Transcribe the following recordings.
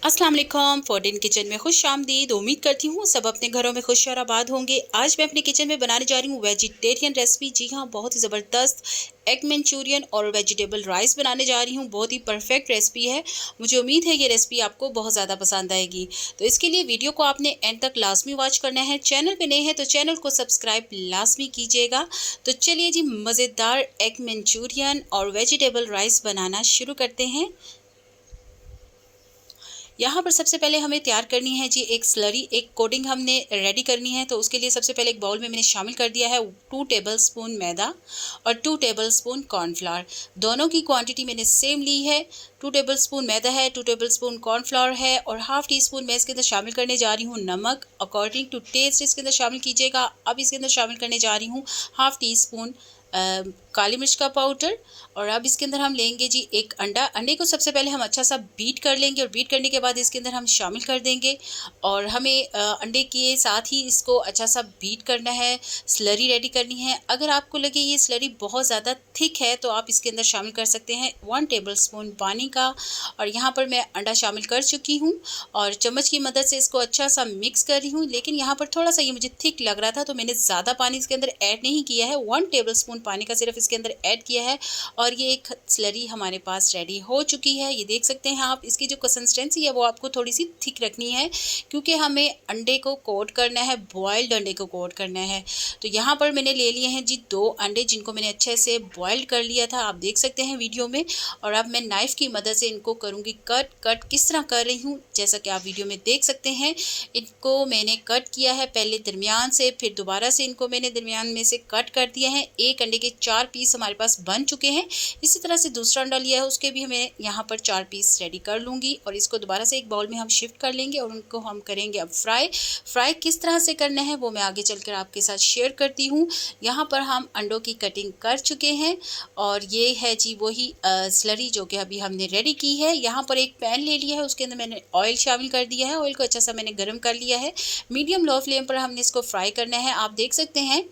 अस्सलाम वालेकुम। फॉर्डिन किचन में खुश आमदीद। उम्मीद करती हूँ सब अपने घरों में खुश और आबाद होंगे। आज मैं अपने किचन में बनाने जा रही हूँ वेजिटेरियन रेसिपी। जी हाँ, बहुत ही ज़बरदस्त एग मंचूरियन और वेजिटेबल राइस बनाने जा रही हूँ। बहुत ही परफेक्ट रेसिपी है। मुझे उम्मीद है ये रेसिपी आपको बहुत ज़्यादा पसंद आएगी। तो इसके लिए वीडियो को आपने एंड तक लाजमी वॉच करना है। चैनल पे नए हैं तो चैनल को सब्सक्राइब लाजमी कीजिएगा। तो चलिए जी, मज़ेदार एग मंचूरियन और वेजिटेबल राइस बनाना शुरू करते हैं। यहाँ पर सबसे पहले हमें तैयार करनी है जी एक स्लरी, एक कोटिंग हमने रेडी करनी है। तो उसके लिए सबसे पहले एक बाउल में मैंने शामिल कर दिया है 2 टेबलस्पून मैदा और 2 टेबलस्पून कॉर्नफ्लावर। दोनों की क्वांटिटी मैंने सेम ली है। 2 टेबलस्पून मैदा है, 2 टेबलस्पून कॉर्नफ्लावर है और हाफ टी स्पून मैं इसके अंदर शामिल करने जा रही हूँ नमक। अकॉर्डिंग टू टेस्ट इसके अंदर शामिल कीजिएगा। अब इसके अंदर शामिल करने जा रही हूँ हाफ टी स्पून काली मिर्च का पाउडर। और अब इसके अंदर हम लेंगे जी एक अंडा। अंडे को सबसे पहले हम अच्छा सा बीट कर लेंगे और बीट करने के बाद इसके अंदर हम शामिल कर देंगे। और हमें अंडे के साथ ही इसको अच्छा सा बीट करना है, स्लरी रेडी करनी है। अगर आपको लगे ये स्लरी बहुत ज़्यादा थिक है तो आप इसके अंदर शामिल कर सकते हैं 1 टेबलस्पून पानी का। और यहाँ पर मैं अंडा शामिल कर चुकी हूँ और चम्मच की मदद से इसको अच्छा सा मिक्स कर रही हूँ। लेकिन यहाँ पर थोड़ा सा ये मुझे थिक लग रहा था तो मैंने ज़्यादा पानी इसके अंदर ऐड नहीं किया है। 1 टेबलस्पून पानी का सिर्फ इसके अंदर ऐड किया है और ये एक स्लरी हमारे पास रेडी हो चुकी है। ये देख सकते हैं आप। इसकी जो कंसिस्टेंसी है वो आपको थोड़ी सी थिक रखनी है क्योंकि हमें अंडे को कोट करना है, बॉयल्ड अंडे को कोट करना है। तो यहाँ पर मैंने ले लिए हैं जी 2 अंडे जिनको मैंने अच्छे से बॉयल्ड कर लिया था, आप देख सकते हैं वीडियो में। और अब मैं नाइफ़ की मदद से इनको करूँगी कट किस तरह कर रही हूँ जैसा कि आप वीडियो में देख सकते हैं। इनको मैंने कट किया है पहले दरमियान से, फिर दोबारा से इनको मैंने दरमियान में से कट कर दिया है। एक अंडे के 4 पीस हमारे पास बन चुके हैं। इसी तरह से दूसरा अंडा लिया है, उसके भी हमें यहाँ पर 4 पीस रेडी कर लूँगी और इसको दोबारा से एक बाउल में हम शिफ्ट कर लेंगे और उनको हम करेंगे अब फ्राई किस तरह से करना है वो मैं आगे चलकर आपके साथ शेयर करती हूँ। यहाँ पर हम अंडों की कटिंग कर चुके हैं और ये है जी वही स्लरी जो कि अभी हमने रेडी की है। यहाँ पर एक पैन ले लिया है, उसके अंदर मैंने ऑयल शामिल कर दिया है। ऑयल को अच्छा सा मैंने गर्म कर लिया है। मीडियम लो फ्लेम पर हमने इसको फ्राई करना है। आप देख सकते हैं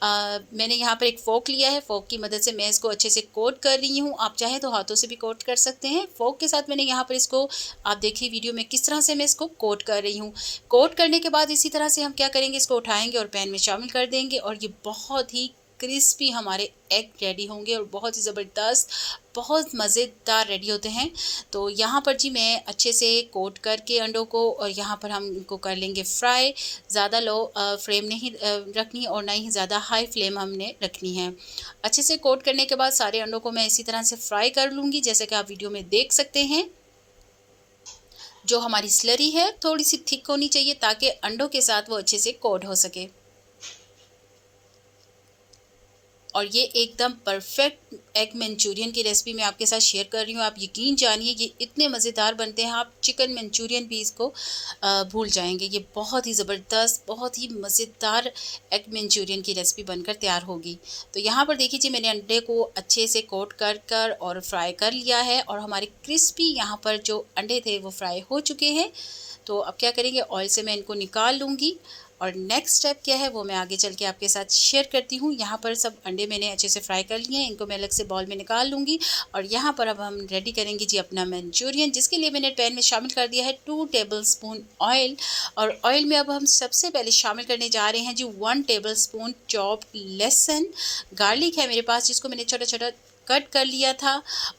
मैंने यहाँ पर एक फ़ोक लिया है। फ़ोक की मदद से मैं इसको अच्छे से कोट कर रही हूँ। आप चाहें तो हाथों से भी कोट कर सकते हैं। फ़ोक के साथ मैंने यहाँ पर इसको, आप देखिए वीडियो में किस तरह से मैं इसको कोट कर रही हूँ। कोट करने के बाद इसी तरह से हम क्या करेंगे, इसको उठाएंगे और पैन में शामिल कर देंगे और ये बहुत ही क्रिस्पी हमारे एग रेडी होंगे और बहुत ही ज़बरदस्त, बहुत मज़ेदार रेडी होते हैं। तो यहाँ पर जी मैं अच्छे से कोट करके अंडों को, और यहाँ पर हम इनको कर लेंगे फ्राई। ज़्यादा लो फ्लेम नहीं रखनी और ना ही ज़्यादा हाई फ्लेम हमने रखनी है। अच्छे से कोट करने के बाद सारे अंडों को मैं इसी तरह से फ्राई कर लूँगी जैसे कि आप वीडियो में देख सकते हैं। जो हमारी स्लरी है थोड़ी सी थिक होनी चाहिए ताकि अंडों के साथ वो अच्छे से कोट हो सके। और ये एकदम परफेक्ट एग मंचूरियन की रेसिपी मैं आपके साथ शेयर कर रही हूँ। आप यकीन जानिए ये इतने मज़ेदार बनते हैं, आप चिकन मंचूरियन भी इसको भूल जाएंगे। ये बहुत ही ज़बरदस्त, बहुत ही मज़ेदार एग मंचूरियन की रेसिपी बनकर तैयार होगी। तो यहाँ पर देखिए जी मैंने अंडे को अच्छे से कोट कर और फ्राई कर लिया है और हमारे क्रिस्पी यहाँ पर जो अंडे थे वो फ्राई हो चुके हैं। तो अब क्या करेंगे, ऑयल से मैं इनको निकाल लूँगी और नेक्स्ट स्टेप क्या है वो मैं आगे चल के आपके साथ शेयर करती हूँ। यहाँ पर सब अंडे मैंने अच्छे से फ्राई कर लिए हैं, इनको मैं अलग से बाउल में निकाल लूँगी। और यहाँ पर अब हम रेडी करेंगे जी अपना मंचूरियन, जिसके लिए मैंने पैन में शामिल कर दिया है 2 टेबलस्पून ऑयल। और ऑयल में अब हम सबसे पहले शामिल करने जा रहे हैं जी 1 टेबलस्पून चॉप्ड लहसुन। गार्लिक है मेरे पास जिसको मैंने छोटा छोटा कट कर लिया था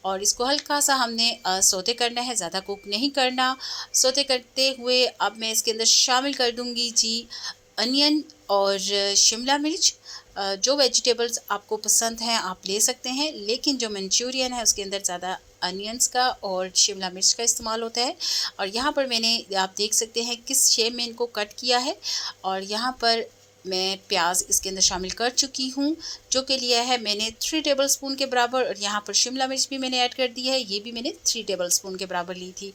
और इसको हल्का सा हमने सोते करना है, ज़्यादा कुक नहीं करना। सोते करते हुए अब मैं इसके अंदर शामिल कर दूंगी जी अनियन और शिमला मिर्च। जो वेजिटेबल्स आपको पसंद हैं आप ले सकते हैं, लेकिन जो मंचूरियन है उसके अंदर ज़्यादा अनियंस का और शिमला मिर्च का इस्तेमाल होता है। और यहाँ पर मैंने, आप देख सकते हैं किस शेप में इनको कट किया है। और यहाँ पर मैं प्याज इसके अंदर शामिल कर चुकी हूँ जो कि लिया है मैंने 3 टेबलस्पून के बराबर। और यहाँ पर शिमला मिर्च भी मैंने ऐड कर दी है, ये भी मैंने 3 टेबलस्पून के बराबर ली थी।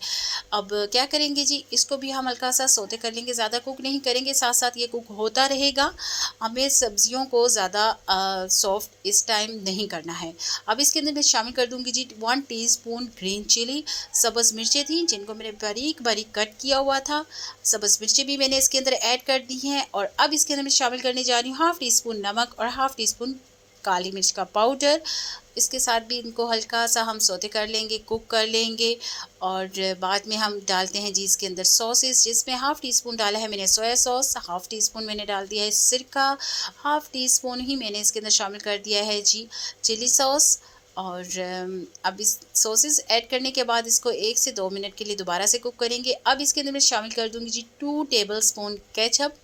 अब क्या करेंगे जी, इसको भी हम हल्का सा सोते कर लेंगे, ज़्यादा कुक नहीं करेंगे, साथ साथ ये कुक होता रहेगा। हमें सब्जियों को ज़्यादा सॉफ्ट इस टाइम नहीं करना है। अब इसके अंदर मैं शामिल कर दूँगी जी 1 टीस्पून ग्रीन चिली। सब्ज़ मिर्चें थी जिनको मैंने बारीक बारीक कट किया हुआ था, सब्ज़ मिर्चें भी मैंने इसके अंदर ऐड कर दी हैं। और अब इसके अंदर मैं शामिल करने जा रही हूँ हाफ़ टी स्पून नमक और हाफ़ टी स्पून काली मिर्च का पाउडर, इसके साथ भी इनको हल्का सा हम सौते कर लेंगे, कुक कर लेंगे। और बाद में हम डालते हैं जी इसके अंदर सॉसेस, जिसमें हाफ़ टी स्पून डाला है मैंने soya sauce, half tea spoon मैंने डाल दिया है सिरका, हाफ़ टी स्पून ही मैंने इसके अंदर शामिल कर दिया है जी चिली सॉस। और अब इस सॉसेस ऐड करने के बाद इसको 1 से 2 मिनट के लिए दोबारा से कुक करेंगे। अब इसके अंदर मैं शामिल कर दूँगी जी 2 टेबल स्पून केचप।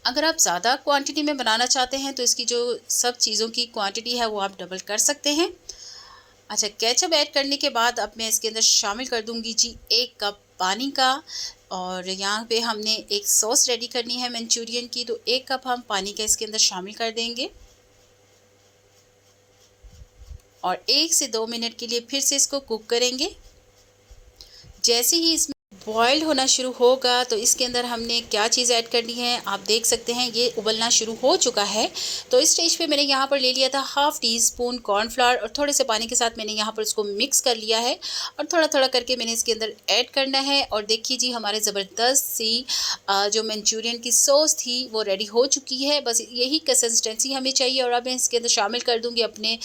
अगर आप ज़्यादा क्वांटिटी में बनाना चाहते हैं तो इसकी जो सब चीज़ों की क्वांटिटी है वो आप डबल कर सकते हैं। अच्छा, केचप ऐड करने के बाद अब मैं इसके अंदर शामिल कर दूंगी जी 1 कप पानी का। और यहाँ पे हमने एक सॉस रेडी करनी है मंचूरियन की, तो 1 कप हम पानी का इसके अंदर शामिल कर देंगे और 1 से 2 मिनट के लिए फिर से इसको कुक करेंगे। जैसे ही इसमें बॉइल्ड होना शुरू होगा तो इसके अंदर हमने क्या चीज़ ऐड करनी है, आप देख सकते हैं ये उबलना शुरू हो चुका है। तो इस स्टेज पे मैंने यहाँ पर ले लिया था हाफ़ टी स्पून कॉर्नफ्लावर और थोड़े से पानी के साथ मैंने यहाँ पर इसको मिक्स कर लिया है और थोड़ा थोड़ा करके मैंने इसके अंदर ऐड करना है। और देखिए जी हमारे ज़बरदस्त सी जो मंचूरियन की सॉस थी वो रेडी हो चुकी है। बस यही कंसिस्टेंसी हमें चाहिए। और अब मैं इसके अंदर शामिल कर दूँगी अपने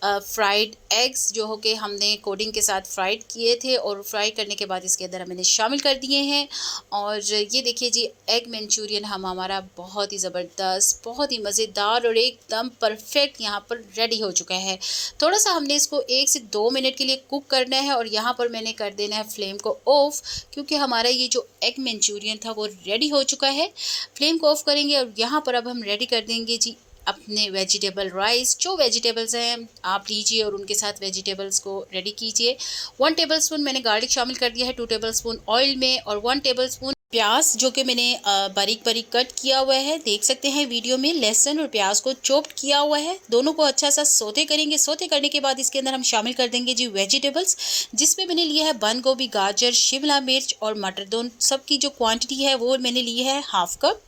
फ्राइड एग्स, जो हो के हमने कोडिंग के साथ फ्राइड किए थे, और फ्राई करने के बाद इसके अंदर मैंने शामिल कर दिए हैं। और ये देखिए जी एग मंचूरियन हमारा बहुत ही ज़बरदस्त, बहुत ही मज़ेदार और एकदम परफेक्ट यहाँ पर रेडी हो चुका है। थोड़ा सा हमने इसको 1 से 2 मिनट के लिए कुक करना है और यहाँ पर मैंने कर देना है फ्लेम को ऑफ, क्योंकि हमारा ये जो एग मंचूरियन था वो रेडी हो चुका है। फ्लेम को ऑफ करेंगे और यहाँ पर अब हम रेडी कर देंगे जी अपने वेजिटेबल राइस। जो वेजिटेबल्स हैं आप लीजिए और उनके साथ वेजिटेबल्स को रेडी कीजिए। 1 टेबलस्पून मैंने गार्लिक शामिल कर दिया है 2 टेबलस्पून ऑयल में, और 1 टेबलस्पून प्याज जो कि मैंने बारीक बारीक कट किया हुआ है, देख सकते हैं वीडियो में। लहसुन और प्याज को चॉप्ड किया हुआ है, दोनों को अच्छा सा सोते करेंगे। सोते करने के बाद इसके अंदर हम शामिल कर देंगे जी वेजिटेबल्स, जिसमें मैंने लिया है बंद गोभी, गाजर, शिमला मिर्च और मटर। दोनों सब की जो क्वांटिटी है वो मैंने ली है हाफ़ कप।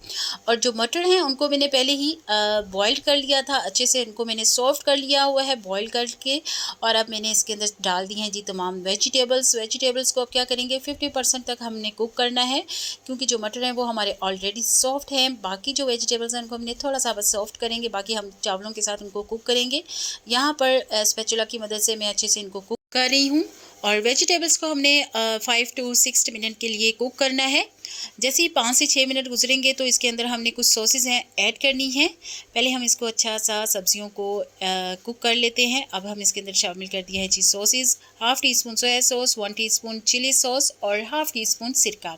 और जो मटर हैं उनको मैंने पहले ही बॉइल्ड कर लिया था, अच्छे से इनको मैंने सॉफ्ट कर लिया हुआ है बॉइल करके। और अब मैंने इसके अंदर डाल दी हैं जी तमाम वेजिटेबल्स को अब क्या करेंगे 50% तक हमने कुक करना है, क्योंकि जो मटर हैं वो हमारे ऑलरेडी सॉफ्ट हैं। बाकी जो वेजिटेबल्स हैं उनको हमने थोड़ा सा बस सॉफ्ट करेंगे, बाकी हम चावलों के साथ उनको कुक करेंगे। यहाँ पर स्पैचुला की मदद से मैं अच्छे से इनको कुक कर रही हूँ। और वेजिटेबल्स को हमने 5 to 6 मिनट के लिए कुक करना है। जैसे ही 5 से 6 मिनट गुजरेंगे तो इसके अंदर हमने कुछ सॉसेस हैं ऐड करनी है। पहले हम इसको अच्छा सा सब्जियों को कुक कर लेते हैं। अब हम इसके अंदर शामिल कर दिया है जी sauces, half teaspoon soya sauce, 1 teaspoon chilli sauce और हाफ़ टी स्पून सिरका।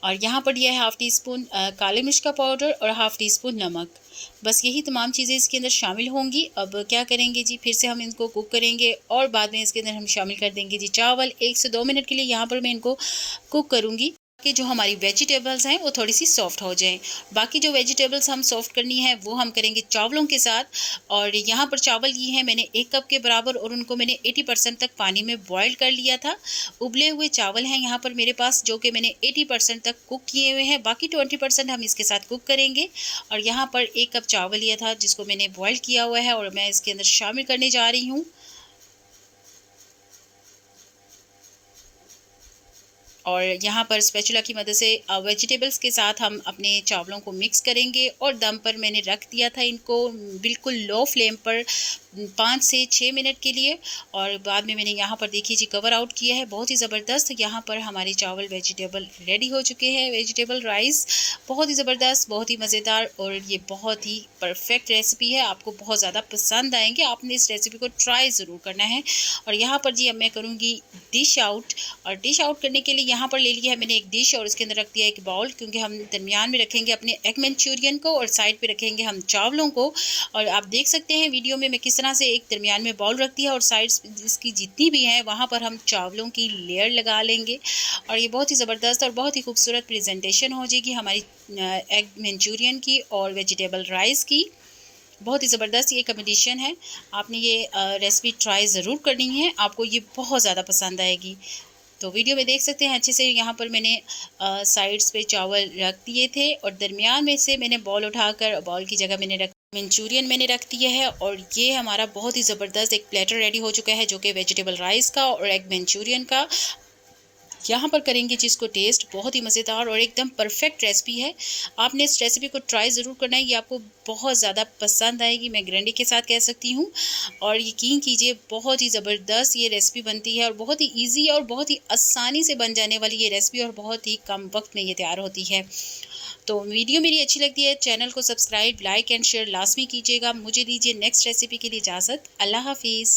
और यहाँ पर दिया है हाफ़ टी स्पून काली मिर्च का पाउडर और हाफ़ टी स्पून नमक। बस यही तमाम चीज़ें इसके अंदर शामिल होंगी। अब क्या करेंगे जी, फिर से हम इनको कुक करेंगे और बाद में इसके अंदर हम शामिल कर देंगे जी चावल। 1 से 2 मिनट के लिए यहाँ पर मैं इनको कुक करूँगी कि जो हमारी वेजिटेबल्स हैं वो थोड़ी सी सॉफ्ट हो जाएं। बाकी जो वेजिटेबल्स हम सॉफ्ट करनी है वो हम करेंगे चावलों के साथ। और यहाँ पर चावल लिए हैं मैंने 1 कप के बराबर, और उनको मैंने 80% तक पानी में बॉयल कर लिया था। उबले हुए चावल हैं यहाँ पर मेरे पास, जो कि मैंने 80% तक कुक किए हुए हैं। बाकी 20% हम इसके साथ कुक करेंगे। और यहाँ पर 1 कप चावल लिया था जिसको मैंने बॉयल किया हुआ है और मैं इसके अंदर शामिल करने जा रही हूँ। और यहाँ पर स्पैचुला की मदद से वेजिटेबल्स के साथ हम अपने चावलों को मिक्स करेंगे। और दम पर मैंने रख दिया था इनको बिल्कुल लो फ्लेम पर 5 से 6 मिनट के लिए। और बाद में मैंने यहाँ पर देखिए जी कवर आउट किया है। बहुत ही ज़बरदस्त यहाँ पर हमारे चावल वेजिटेबल रेडी हो चुके हैं। वेजिटेबल राइस बहुत ही ज़बरदस्त, बहुत ही मज़ेदार, और ये बहुत ही परफेक्ट रेसिपी है। आपको बहुत ज़्यादा पसंद आएंगे, आपने इस रेसिपी को ट्राई ज़रूर करना है। और यहाँ पर जी अब मैं करूँगी डिश आउट। और डिश आउट करने के लिए यहाँ पर ले लिया है मैंने एक डिश और उसके अंदर रख दिया एक बाउल, क्योंकि हम दरमियान में रखेंगे अपने एग मंचूरियन को और साइड पे रखेंगे हम चावलों को। और आप देख सकते हैं वीडियो में मैं किस तरह से एक दरमियान में बाउल रख दिया और साइड्स इसकी जितनी भी हैं वहाँ पर हम चावलों की लेयर लगा लेंगे। और ये बहुत ही ज़बरदस्त और बहुत ही खूबसूरत प्रेजेंटेशन हो जाएगी हमारी एग मंचूरियन की और वेजिटेबल राइस की। बहुत ही ज़बरदस्त ये कॉम्बिनेशन है। आपने ये रेसिपी ट्राई ज़रूर करनी है, आपको ये बहुत ज़्यादा पसंद आएगी। तो वीडियो में देख सकते हैं अच्छे से यहाँ पर मैंने साइड्स पे चावल रख दिए थे और दरमियान में से मैंने बॉल उठाकर बॉल की जगह मैंने मंचूरियन मैंने रख दिया है। और ये हमारा बहुत ही ज़बरदस्त एक प्लेटर रेडी हो चुका है, जो कि वेजिटेबल राइस का और एग मंचूरियन का। यहाँ पर करेंगे जिसको टेस्ट, बहुत ही मज़ेदार और एकदम परफेक्ट रेसिपी है। आपने इस रेसिपी को ट्राई ज़रूर करना है, ये आपको बहुत ज़्यादा पसंद आएगी, मैं गारंटी के साथ कह सकती हूँ। और यकीन कीजिए बहुत ही ज़बरदस्त ये रेसिपी बनती है और बहुत ही ईज़ी और बहुत ही आसानी से बन जाने वाली ये रेसिपी और बहुत ही कम वक्त में ये तैयार होती है। तो वीडियो मेरी अच्छी लगती है, चैनल को सब्सक्राइब, लाइक एंड शेयर लाजमी कीजिएगा। मुझे दीजिए नेक्स्ट रेसिपी के लिए इजाज़त। अल्लाह हाफिज़।